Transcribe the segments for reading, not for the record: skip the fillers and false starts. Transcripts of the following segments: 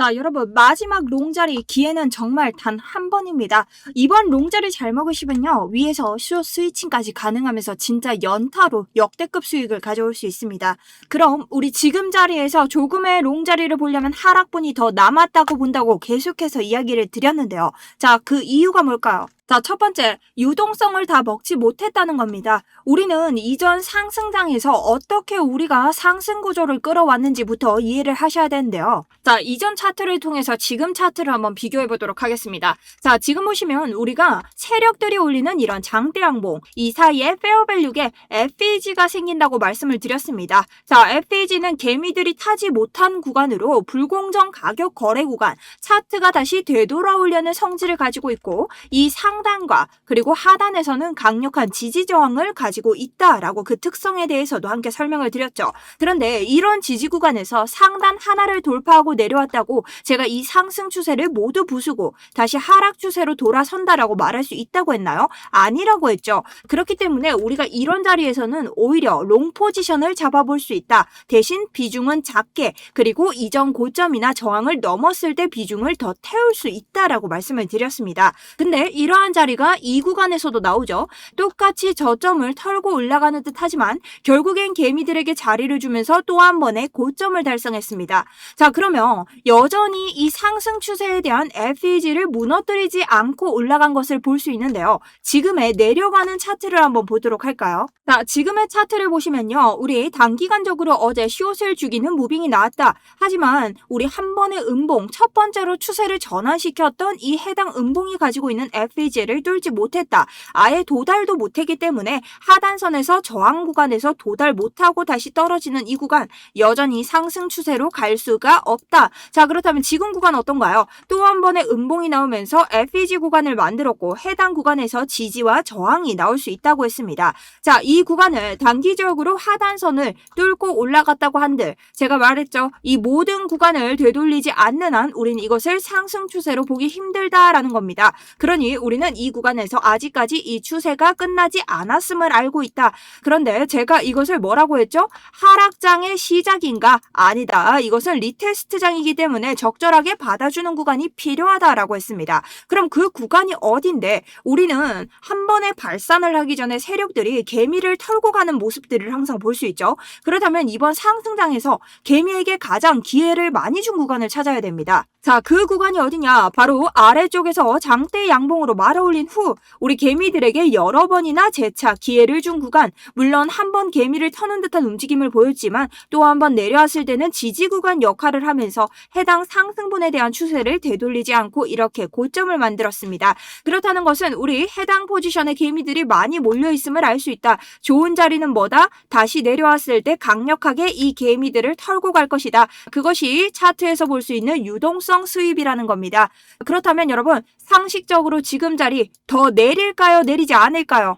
자, 여러분, 마지막 롱자리 기회는 정말 단 한 번입니다. 이번 롱자리 잘 먹으시면요, 위에서 숏 스위칭까지 가능하면서 진짜 연타로 역대급 수익을 가져올 수 있습니다. 그럼 우리 지금 자리에서 조금의 롱자리를 보려면 하락분이 더 남았다고 본다고 계속해서 이야기를 드렸는데요. 자, 그 이유가 뭘까요? 자, 첫 번째, 유동성을 다 먹지 못했다는 겁니다. 우리는 이전 상승장에서 어떻게 우리가 상승 구조를 끌어왔는지부터 이해를 하셔야 되는데요. 자, 이전 차트를 통해서 지금 차트를 한번 비교해 보도록 하겠습니다. 자, 지금 보시면 우리가 세력들이 올리는 이런 장대 양봉, 이 사이에 페어밸류에 FEG가 생긴다고 말씀을 드렸습니다. 자, FEG는 개미들이 타지 못한 구간으로 불공정 가격 거래 구간, 차트가 다시 되돌아오려는 성질을 가지고 있고, 이 상단과 그리고 하단에서는 강력한 지지 저항을 가지고 있다라고 그 특성에 대해서도 함께 설명을 드렸죠. 그런데 이런 지지 구간에서 상단 하나를 돌파하고 내려왔다고 제가 이 상승 추세를 모두 부수고 다시 하락 추세로 돌아선다라고 말할 수 있다고 했나요? 아니라고 했죠. 그렇기 때문에 우리가 이런 자리에서는 오히려 롱 포지션을 잡아볼 수 있다. 대신 비중은 작게, 그리고 이전 고점이나 저항을 넘었을 때 비중을 더 태울 수 있다라고 말씀을 드렸습니다. 근데 이러한 자리가 이 구간에서도 나오죠. 똑같이 저점을 털고 올라가는 듯 하지만 결국엔 개미들에게 자리를 주면서 또 한 번의 고점을 달성했습니다. 자, 그러면 여전히 이 상승 추세에 대한 FEG를 무너뜨리지 않고 올라간 것을 볼 수 있는데요. 지금의 내려가는 차트를 한번 보도록 할까요? 자, 지금의 차트를 보시면요. 우리 단기간적으로 어제 숏을 죽이는 무빙이 나왔다. 하지만 우리 한 번의 음봉, 첫 번째로 추세를 전환시켰던 이 해당 음봉이 가지고 있는 FEG를 뚫지 못했다. 아예 도달도 못했기 때문에 하단선에서 저항 구간에서 도달 못하고 다시 떨어지는 이 구간, 여전히 상승 추세로 갈 수가 없다. 자, 그렇다면 지금 구간 어떤가요? 또 한 번의 음봉이 나오면서 FEG 구간을 만들었고 해당 구간에서 지지와 저항이 나올 수 있다고 했습니다. 자, 이 구간을 단기적으로 하단선을 뚫고 올라갔다고 한들 제가 말했죠. 이 모든 구간을 되돌리지 않는 한 우리는 이것을 상승 추세로 보기 힘들다라는 겁니다. 그러니 우리는 이 구간에서 아직까지 이 추세가 끝나지 않았음을 알고 있다. 그런데 제가 이것을 뭐라고 했죠? 하락장의 시작인가? 아니다. 이것은 리테스트장이기 때문에 적절하게 받아주는 구간이 필요하다라고 했습니다. 그럼 그 구간이 어딘데? 우리는 한 번에 발산을 하기 전에 세력들이 개미를 털고 가는 모습들을 항상 볼 수 있죠. 그렇다면 이번 상승장에서 개미에게 가장 기회를 많이 준 구간을 찾아야 됩니다. 자, 그 구간이 어디냐? 바로 아래쪽에서 장대 양봉으로 말아올린 후 우리 개미들에게 여러 번이나 재차 기회를 준 구간, 물론 한 번 개미를 터는 듯한 움직임을 보였지만 또 한 번 내려왔을 때는 지지 구간 역할을 하면서 해당 상승분에 대한 추세를 되돌리지 않고 이렇게 고점을 만들었습니다. 그렇다는 것은 우리 해당 포지션의 개미들이 많이 몰려있음을 알 수 있다. 좋은 자리는 뭐다? 다시 내려왔을 때 강력하게 이 개미들을 털고 갈 것이다. 그것이 차트에서 볼 수 있는 유동성 수입이라는 겁니다. 그렇다면 여러분, 상식적으로 지금 자리 더 내릴까요? 내리지 않을까요?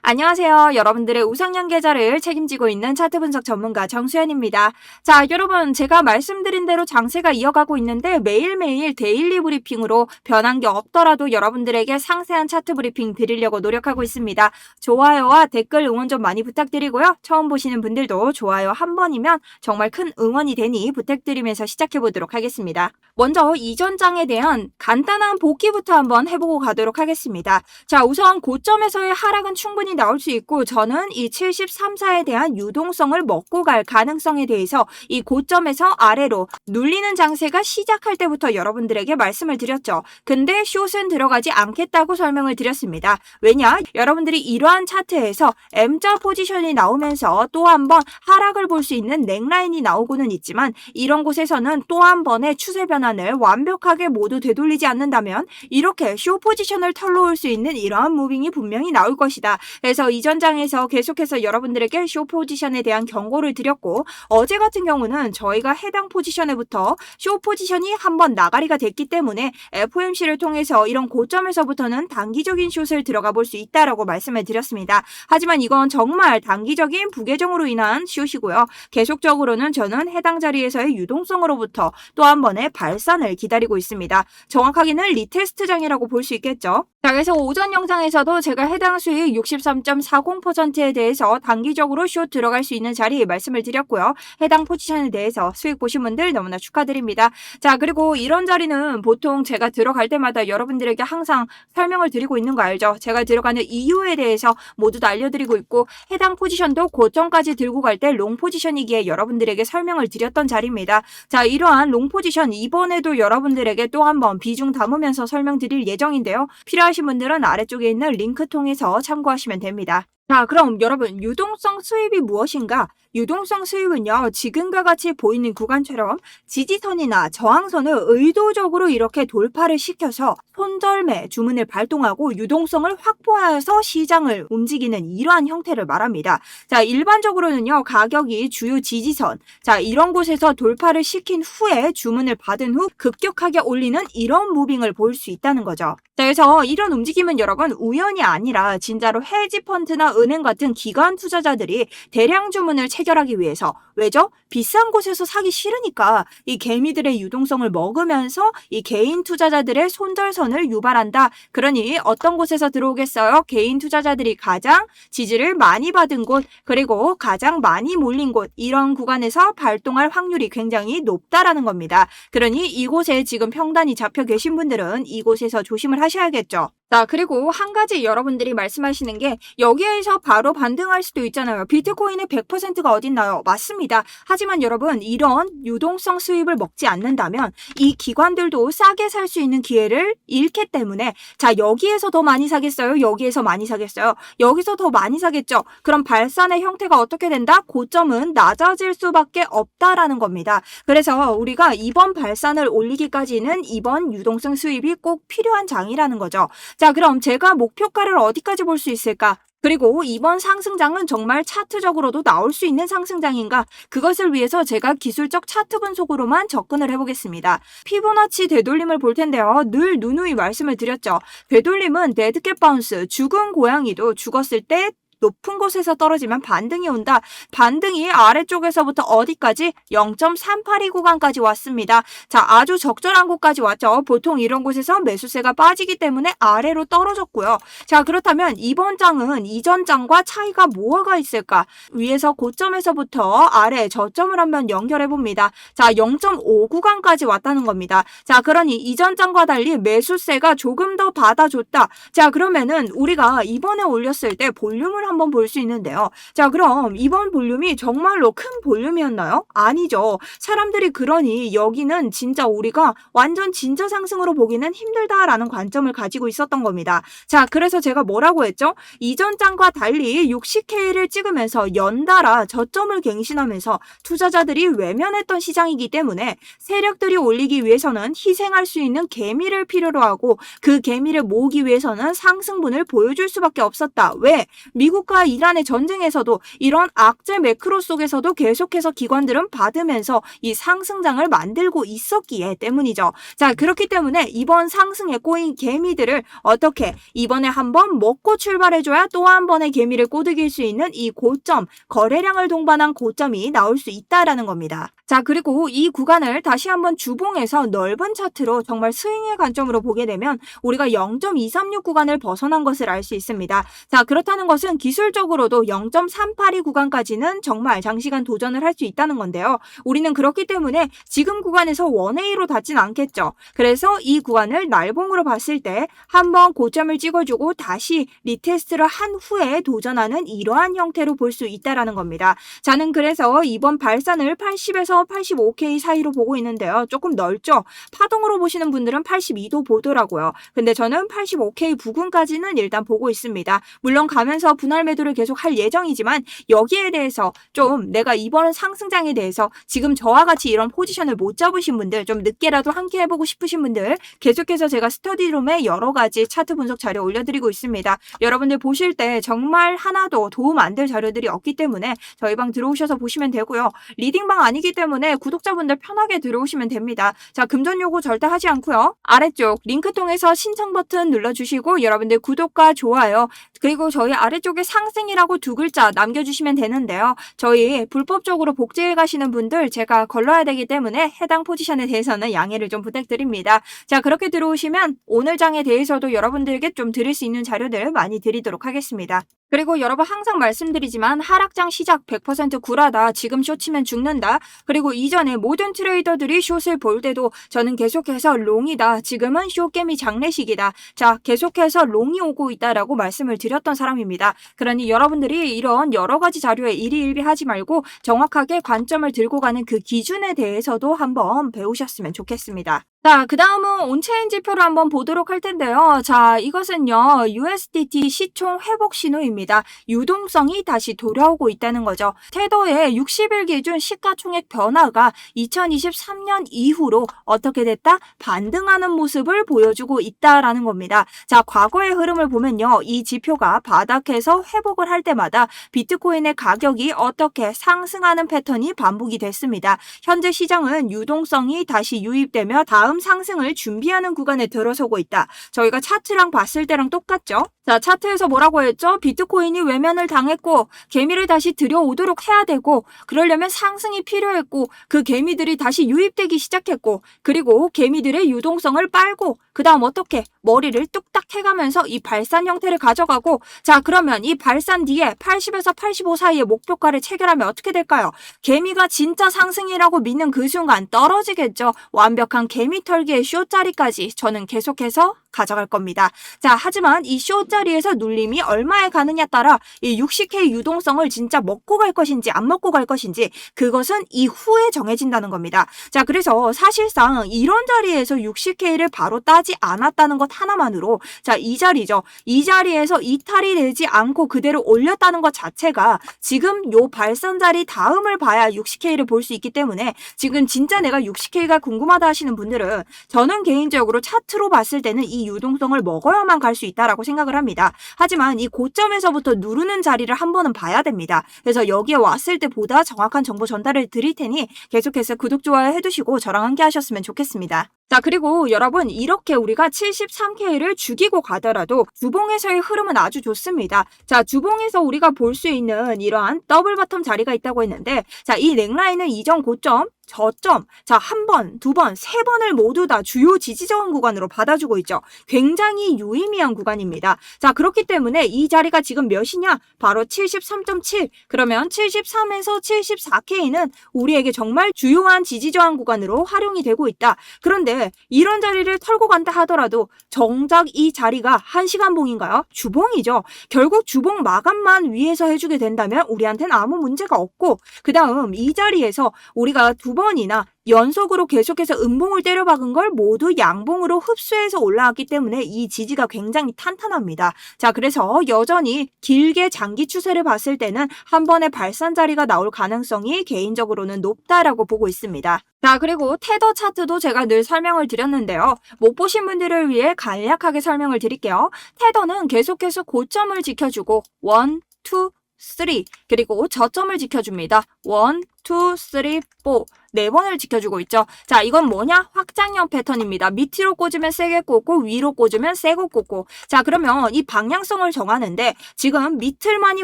안녕하세요. 여러분들의 우상향 계좌를 책임지고 있는 차트 분석 전문가 정수연입니다. 자, 여러분, 제가 말씀드린 대로 장세가 이어가고 있는데 매일매일 데일리 브리핑으로 변한 게 없더라도 여러분들에게 상세한 차트 브리핑 드리려고 노력하고 있습니다. 좋아요와 댓글 응원 좀 많이 부탁드리고요. 처음 보시는 분들도 좋아요 한 번이면 정말 큰 응원이 되니 부탁드리면서 시작해보도록 하겠습니다. 먼저 이전 장에 대한 간단한 복기부터 한번 해보고 가도록 하겠습니다. 자, 우선 고점에서의 하락은 충분히 나올 수 있고 저는 이 73, 4에 대한 유동성을 먹고 갈 가능성에 대해서 이 고점에서 아래로 눌리는 장세가 시작할 때부터 여러분들에게 말씀을 드렸죠. 근데 숏은 들어가지 않겠다고 설명을 드렸습니다. 왜냐? 여러분들이 이러한 차트에서 M자 포지션이 나오면서 또 한 번 하락을 볼 수 있는 넥라인이 나오고는 있지만 이런 곳에서는 또 한 번의 추세 변환을 완벽하게 모두 되돌리지 않는다면 이렇게 숏 포지션을 털러 올 수 있는 이러한 무빙이 분명히 나올 것이다. 그래서 이전 장에서 계속해서 여러분들에게 숏 포지션에 대한 경고를 드렸고 어제 같은 경우는 저희가 해당 포지션에부터 숏 포지션이 한번 나가리가 됐기 때문에 FOMC를 통해서 이런 고점에서부터는 단기적인 숏을 들어가 볼 수 있다라고 말씀을 드렸습니다. 하지만 이건 정말 단기적인 부계정으로 인한 숏이고요. 계속적으로는 저는 해당 자리에서의 유동성으로부터 또 한 번의 발산을 기다리고 있습니다. 정확하게는 리테스트장이라고 볼 수 있겠죠. 자, 그래서 오전 영상에서도 제가 해당 수익 63 0.40%에 대해서 단기적으로 숏 들어갈 수 있는 자리 말씀을 드렸고요. 해당 포지션에 대해서 수익 보신 분들 너무나 축하드립니다. 자, 그리고 이런 자리는 보통 제가 들어갈 때마다 여러분들에게 항상 설명을 드리고 있는 거 알죠? 제가 들어가는 이유에 대해서 모두 다 알려드리고 있고 해당 포지션도 고점까지 들고 갈 때 롱 포지션이기에 여러분들에게 설명을 드렸던 자리입니다. 자, 이러한 롱 포지션 이번에도 여러분들에게 또 한번 비중 담으면서 설명드릴 예정인데요. 필요하신 분들은 아래쪽에 있는 링크 통해서 참고하시면 됩니다. 자, 그럼 여러분 유동성 수입이 무엇인가? 유동성 수입은요, 지금과 같이 보이는 구간처럼 지지선이나 저항선을 의도적으로 이렇게 돌파를 시켜서 손절매 주문을 발동하고 유동성을 확보하여서 시장을 움직이는 이러한 형태를 말합니다. 자, 일반적으로는요, 가격이 주요 지지선, 자, 이런 곳에서 돌파를 시킨 후에 주문을 받은 후 급격하게 올리는 이런 무빙을 볼 수 있다는 거죠. 자, 그래서 이런 움직임은 여러분 우연이 아니라 진짜로 헤지펀드나 은행 같은 기관 투자자들이 대량 주문을 체결하기 위해서 왜죠? 비싼 곳에서 사기 싫으니까 이 개미들의 유동성을 먹으면서 이 개인 투자자들의 손절선을 유발한다. 그러니 어떤 곳에서 들어오겠어요? 개인 투자자들이 가장 지지를 많이 받은 곳 그리고 가장 많이 몰린 곳 이런 구간에서 발동할 확률이 굉장히 높다라는 겁니다. 그러니 이곳에 지금 평단이 잡혀 계신 분들은 이곳에서 조심을 하셔야겠죠. 자, 그리고 한 가지 여러분들이 말씀하시는 게 여기에서 바로 반등할 수도 있잖아요. 비트코인의 100%가 어딨나요? 맞습니다. 하지만 여러분 이런 유동성 수입을 먹지 않는다면 이 기관들도 싸게 살 수 있는 기회를 잃기 때문에 자, 여기에서 더 많이 사겠어요? 여기에서 많이 사겠어요? 여기서 더 많이 사겠죠? 그럼 발산의 형태가 어떻게 된다? 고점은 낮아질 수밖에 없다라는 겁니다. 그래서 우리가 이번 발산을 올리기까지는 이번 유동성 수입이 꼭 필요한 장이라는 거죠. 자, 그럼 제가 목표가를 어디까지 볼 수 있을까? 그리고 이번 상승장은 정말 차트적으로도 나올 수 있는 상승장인가? 그것을 위해서 제가 기술적 차트 분석으로만 접근을 해보겠습니다. 피보나치 되돌림을 볼 텐데요. 늘 누누이 말씀을 드렸죠. 되돌림은 데드캣 바운스, 죽은 고양이도 죽었을 때 높은 곳에서 떨어지면 반등이 온다. 반등이 아래쪽에서부터 어디까지? 0.382 구간까지 왔습니다. 자, 아주 적절한 곳까지 왔죠. 보통 이런 곳에서 매수세가 빠지기 때문에 아래로 떨어졌고요. 자, 그렇다면 이번 장은 이전 장과 차이가 뭐가 있을까? 위에서 고점에서부터 아래 저점을 한번 연결해 봅니다. 자, 0.5 구간까지 왔다는 겁니다. 자, 그러니 이전 장과 달리 매수세가 조금 더 받아줬다. 자, 그러면은 우리가 이번에 올렸을 때 볼륨을 한번 볼 수 있는데요. 자, 그럼 이번 볼륨이 정말로 큰 볼륨이었나요? 아니죠. 사람들이 그러니 여기는 진짜 우리가 완전 진짜 상승으로 보기는 힘들다라는 관점을 가지고 있었던 겁니다. 자, 그래서 제가 뭐라고 했죠? 이전 장과 달리 60K를 찍으면서 연달아 저점을 갱신하면서 투자자들이 외면했던 시장이기 때문에 세력들이 올리기 위해서는 희생할 수 있는 개미를 필요로 하고 그 개미를 모으기 위해서는 상승분을 보여줄 수밖에 없었다. 왜? 미국과 이란의 전쟁에서도 이런 악재 매크로 속에서도 계속해서 기관들은 받으면서 이 상승장을 만들고 있었기에 때문이죠. 자, 그렇기 때문에 이번 상승에 꼬인 개미들을 어떻게 이번에 한번 먹고 출발해줘야 또 한 번의 개미를 꼬드길 수 있는 이 고점, 거래량을 동반한 고점이 나올 수 있다라는 겁니다. 자, 그리고 이 구간을 다시 한번 주봉에서 넓은 차트로 정말 스윙의 관점으로 보게 되면 우리가 0.236 구간을 벗어난 것을 알 수 있습니다. 자, 그렇다는 것은 기술적으로도 0.382 구간까지는 정말 장시간 도전을 할 수 있다는 건데요. 우리는 그렇기 때문에 지금 구간에서 원웨이로 닿진 않겠죠. 그래서 이 구간을 날봉으로 봤을 때 한번 고점을 찍어주고 다시 리테스트를 한 후에 도전하는 이러한 형태로 볼 수 있다는 겁니다. 저는 그래서 이번 발산을 80에서 85K 사이로 보고 있는데요. 조금 넓죠? 파동으로 보시는 분들은 82도 보더라고요. 근데 저는 85K 부근까지는 일단 보고 있습니다. 물론 가면서 분할 매도를 계속 할 예정이지만 여기에 대해서 좀 내가 이번 상승장에 대해서 지금 저와 같이 이런 포지션을 못 잡으신 분들, 좀 늦게라도 함께 해보고 싶으신 분들 계속해서 제가 스터디룸에 여러 가지 차트 분석 자료 올려드리고 있습니다. 여러분들 보실 때 정말 하나도 도움 안 될 자료들이 없기 때문에 저희 방 들어오셔서 보시면 되고요. 리딩방 아니기 때문에 구독자분들 편하게 들어오시면 됩니다. 자, 금전 요구 절대 하지 않고요. 아래쪽 링크 통해서 신청 버튼 눌러주시고 여러분들 구독과 좋아요 그리고 저희 아래쪽에 상승이라고 2글자 남겨주시면 되는데요. 저희 불법적으로 복제해 가시는 분들 제가 걸러야 되기 때문에 해당 포지션에 대해서는 양해를 좀 부탁드립니다. 자, 그렇게 들어오시면 오늘 장에 대해서도 여러분들에게 좀 드릴 수 있는 자료들 많이 드리도록 하겠습니다. 그리고 여러분 항상 말씀드리지만 하락장 시작 100% 굴하다. 지금 숏 치면 죽는다. 그리고 이전에 모든 트레이더들이 숏을 볼 때도 저는 계속해서 롱이다. 지금은 숏게임이 장례식이다. 자, 계속해서 롱이 오고 있다라고 말씀을 드렸던 사람입니다. 그러니 여러분들이 이런 여러 가지 자료에 일희일비하지 말고 정확하게 관점을 들고 가는 그 기준에 대해서도 한번 배우셨으면 좋겠습니다. 자, 그 다음은 온체인 지표를 한번 보도록 할 텐데요. 자, 이것은요, USDT 시총 회복 신호입니다. 유동성이 다시 돌아오고 있다는 거죠. 테더의 60일 기준 시가총액 변화가 2023년 이후로 어떻게 됐다? 반등하는 모습을 보여주고 있다라는 겁니다. 자, 과거의 흐름을 보면요, 이 지표가 바닥에서 회복을 할 때마다 비트코인의 가격이 어떻게 상승하는 패턴이 반복이 됐습니다. 현재 시장은 유동성이 다시 유입되며 다음 상승을 준비하는 구간에 들어서고 있다. 저희가 차트랑 봤을 때랑 똑같죠? 자, 차트에서 뭐라고 했죠? 비트코인이 외면을 당했고 개미를 다시 들여오도록 해야 되고 그러려면 상승이 필요했고 그 개미들이 다시 유입되기 시작했고 그리고 개미들의 유동성을 빨고 그 다음 어떻게? 머리를 뚝딱 해가면서 이 발산 형태를 가져가고 자, 그러면 이 발산 뒤에 80에서 85 사이의 목표가를 체결하면 어떻게 될까요? 개미가 진짜 상승이라고 믿는 그 순간 떨어지겠죠. 완벽한 개미 털기의 숏 자리까지 저는 계속해서 가져갈 겁니다. 자, 하지만 이 숏 자리에서 눌림이 얼마에 가느냐에 따라 이 60K 유동성을 진짜 먹고 갈 것인지 안 먹고 갈 것인지 그것은 이후에 정해진다는 겁니다. 자, 그래서 사실상 이런 자리에서 60K를 바로 따지 않았다는 것 하나만으로 자, 이 자리죠. 이 자리에서 이탈이 되지 않고 그대로 올렸다는 것 자체가 지금 요 발선 자리 다음을 봐야 60K를 볼 수 있기 때문에 지금 진짜 내가 60K가 궁금하다 하시는 분들은 저는 개인적으로 차트로 봤을 때는 이 유동성을 먹어야만 갈 수 있다라고 생각을 합니다. 하지만 이 고점에서부터 누르는 자리를 한 번은 봐야 됩니다. 그래서 여기에 왔을 때 보다 정확한 정보 전달을 드릴 테니 계속해서 구독, 좋아요 해두시고 저랑 함께 하셨으면 좋겠습니다. 자, 그리고 여러분 이렇게 우리가 73K를 죽이고 가더라도 주봉에서의 흐름은 아주 좋습니다. 자, 주봉에서 우리가 볼 수 있는 이러한 더블 바텀 자리가 있다고 했는데 자, 이 넥라인은 이전 고점 저점, 자, 한 번, 두 번, 세 번을 모두 다 주요 지지 저항 구간으로 받아주고 있죠. 굉장히 유의미한 구간입니다. 자, 그렇기 때문에 이 자리가 지금 몇이냐? 바로 73.7. 그러면 73에서 74K는 우리에게 정말 주요한 지지 저항 구간으로 활용이 되고 있다. 그런데 이런 자리를 털고 간다 하더라도 정작 이 자리가 1시간 봉인가요? 주봉이죠. 결국 주봉 마감만 위에서 해주게 된다면 우리한테는 아무 문제가 없고 그 다음 이 자리에서 우리가 두 번이나 연속으로 계속해서 음봉을 때려박은 걸 모두 양봉으로 흡수해서 올라왔기 때문에 이 지지가 굉장히 탄탄합니다. 자, 그래서 여전히 길게 장기 추세를 봤을 때는 한 번의 발산 자리가 나올 가능성이 개인적으로는 높다라고 보고 있습니다. 자, 그리고 테더 차트도 제가 늘 설명을 드렸는데요. 못 보신 분들을 위해 간략하게 설명을 드릴게요. 테더는 계속해서 고점을 지켜주고 1, 2, 3 그리고 저점을 지켜줍니다. 1, 2, 3, 4 4번을 지켜주고 있죠. 자, 이건 뭐냐? 확장형 패턴입니다. 밑으로 꽂으면 세게 꽂고 위로 꽂으면 세고 꽂고 자, 그러면 이 방향성을 정하는데 지금 밑을 많이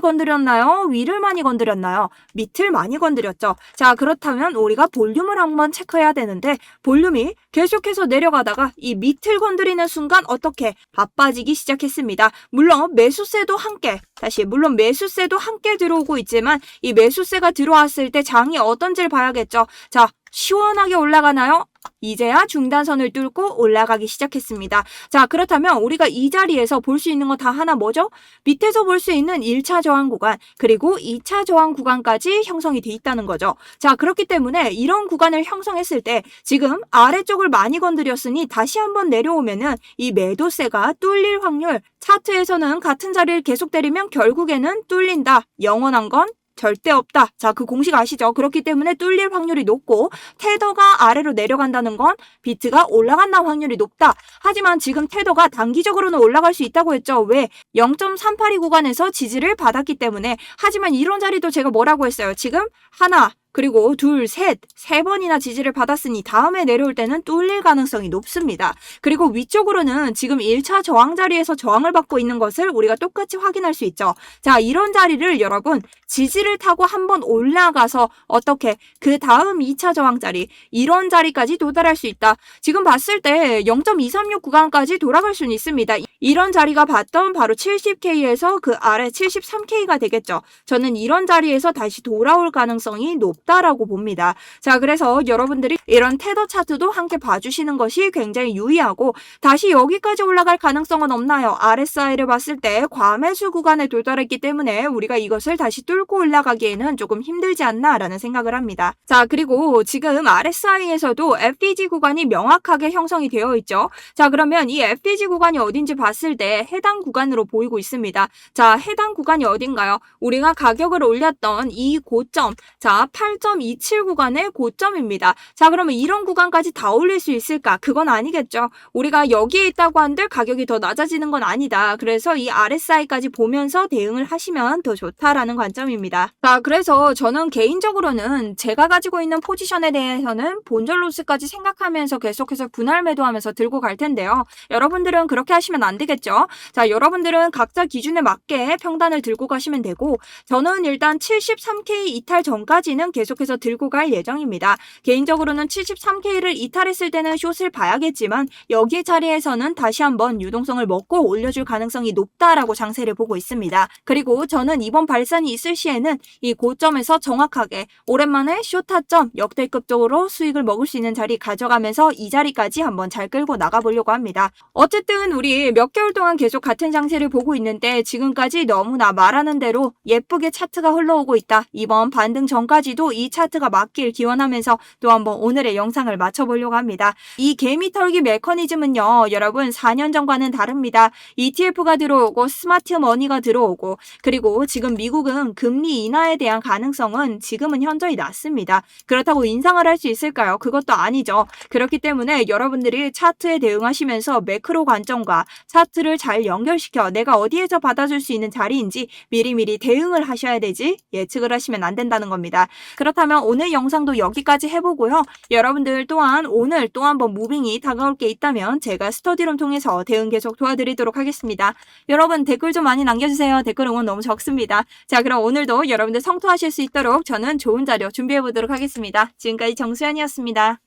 건드렸나요? 위를 많이 건드렸나요? 밑을 많이 건드렸죠. 자, 그렇다면 우리가 볼륨을 한번 체크해야 되는데 볼륨이 계속해서 내려가다가 이 밑을 건드리는 순간 어떻게 바빠지기 시작했습니다. 물론 매수세도 함께 물론 매수세도 함께 들어오고 있지만 이 매수세가 들어왔을 때 장이 어떤지를 봐야겠죠. 자, 시원하게 올라가나요? 이제야 중단선을 뚫고 올라가기 시작했습니다. 자, 그렇다면 우리가 이 자리에서 볼 수 있는 거 다 하나 뭐죠? 밑에서 볼 수 있는 1차 저항 구간 그리고 2차 저항 구간까지 형성이 돼 있다는 거죠. 자, 그렇기 때문에 이런 구간을 형성했을 때 지금 아래쪽을 많이 건드렸으니 다시 한번 내려오면은 이 매도세가 뚫릴 확률 차트에서는 같은 자리를 계속 때리면 결국에는 뚫린다. 영원한 건 절대 없다. 자, 그 공식 아시죠? 그렇기 때문에 뚫릴 확률이 높고 테더가 아래로 내려간다는 건 비트가 올라간다는 확률이 높다. 하지만 지금 테더가 단기적으로는 올라갈 수 있다고 했죠. 왜? 0.382 구간에서 지지를 받았기 때문에. 하지만 이런 자리도 제가 뭐라고 했어요? 지금 하나, 그리고 둘, 셋, 세 번이나 지지를 받았으니 다음에 내려올 때는 뚫릴 가능성이 높습니다. 그리고 위쪽으로는 지금 1차 저항 자리에서 저항을 받고 있는 것을 우리가 똑같이 확인할 수 있죠. 자, 이런 자리를 여러분 지지를 타고 한번 올라가서 어떻게 그 다음 2차 저항 자리 이런 자리까지 도달할 수 있다. 지금 봤을 때 0.236 구간까지 돌아갈 수는 있습니다. 이런 자리가 봤던 바로 70K에서 그 아래 73K가 되겠죠. 저는 이런 자리에서 다시 돌아올 가능성이 높다라고 봅니다. 자, 그래서 여러분들이 이런 테더 차트도 함께 봐주시는 것이 굉장히 유의하고 다시 여기까지 올라갈 가능성은 없나요? RSI를 봤을 때 과매수 구간에 도달했기 때문에 우리가 이것을 다시 뚫고 올라가기에는 조금 힘들지 않나라는 생각을 합니다. 자, 그리고 지금 RSI에서도 FDG 구간이 명확하게 형성이 되어 있죠. 자, 그러면 이 FDG 구간이 어딘지 봤을 때 해당 구간으로 보이고 있습니다. 자, 해당 구간이 어딘가요? 우리가 가격을 올렸던 이 고점, 자, 8.27 구간의 고점입니다. 자, 그러면 이런 구간까지 다 올릴 수 있을까? 그건 아니겠죠. 우리가 여기에 있다고 한들 가격이 더 낮아지는 건 아니다. 그래서 이 RSI까지 보면서 대응을 하시면 더 좋다라는 관점입니다. 자, 그래서 저는 개인적으로는 제가 가지고 있는 포지션에 대해서는 본전 로스까지 생각하면서 계속해서 분할 매도하면서 들고 갈 텐데요. 여러분들은 그렇게 하시면 안 되겠죠. 자, 여러분들은 각자 기준에 맞게 평단을 들고 가시면 되고 저는 일단 73K 이탈 전까지는 계속해서 들고 갈 예정입니다. 개인적으로는 73K를 이탈했을 때는 숏을 봐야겠지만 여기 자리에서는 다시 한번 유동성을 먹고 올려줄 가능성이 높다라고 장세를 보고 있습니다. 그리고 저는 이번 발산이 있을 시에는 이 고점에서 정확하게 오랜만에 숏 타점 역대급적으로 수익을 먹을 수 있는 자리 가져가면서 이 자리까지 한번 잘 끌고 나가보려고 합니다. 어쨌든 우리 몇 개월 동안 계속 같은 장세를 보고 있는데 지금까지 너무나 말하는 대로 예쁘게 차트가 흘러오고 있다. 이번 반등 전까지도 이 차트가 맞길 기원하면서 또 한번 오늘의 영상을 마쳐보려고 합니다. 이 개미 털기 메커니즘은요, 여러분 4년 전과는 다릅니다. ETF가 들어오고 스마트 머니가 들어오고 그리고 지금 미국은 금리 인하에 대한 가능성은 지금은 현저히 낮습니다. 그렇다고 인상을 할 수 있을까요? 그것도 아니죠. 그렇기 때문에 여러분들이 차트에 대응하시면서 매크로 관점과 차트를 잘 연결시켜 내가 어디에서 받아줄 수 있는 자리인지 미리미리 대응을 하셔야 되지 예측을 하시면 안 된다는 겁니다. 그렇다면 오늘 영상도 여기까지 해보고요. 여러분들 또한 오늘 또 한번 무빙이 다가올 게 있다면 제가 스터디룸 통해서 대응 계속 도와드리도록 하겠습니다. 여러분 댓글 좀 많이 남겨주세요. 댓글 응원 너무 적습니다. 자, 그럼 오늘도 여러분들 성토하실 수 있도록 저는 좋은 자료 준비해보도록 하겠습니다. 지금까지 정수연이었습니다.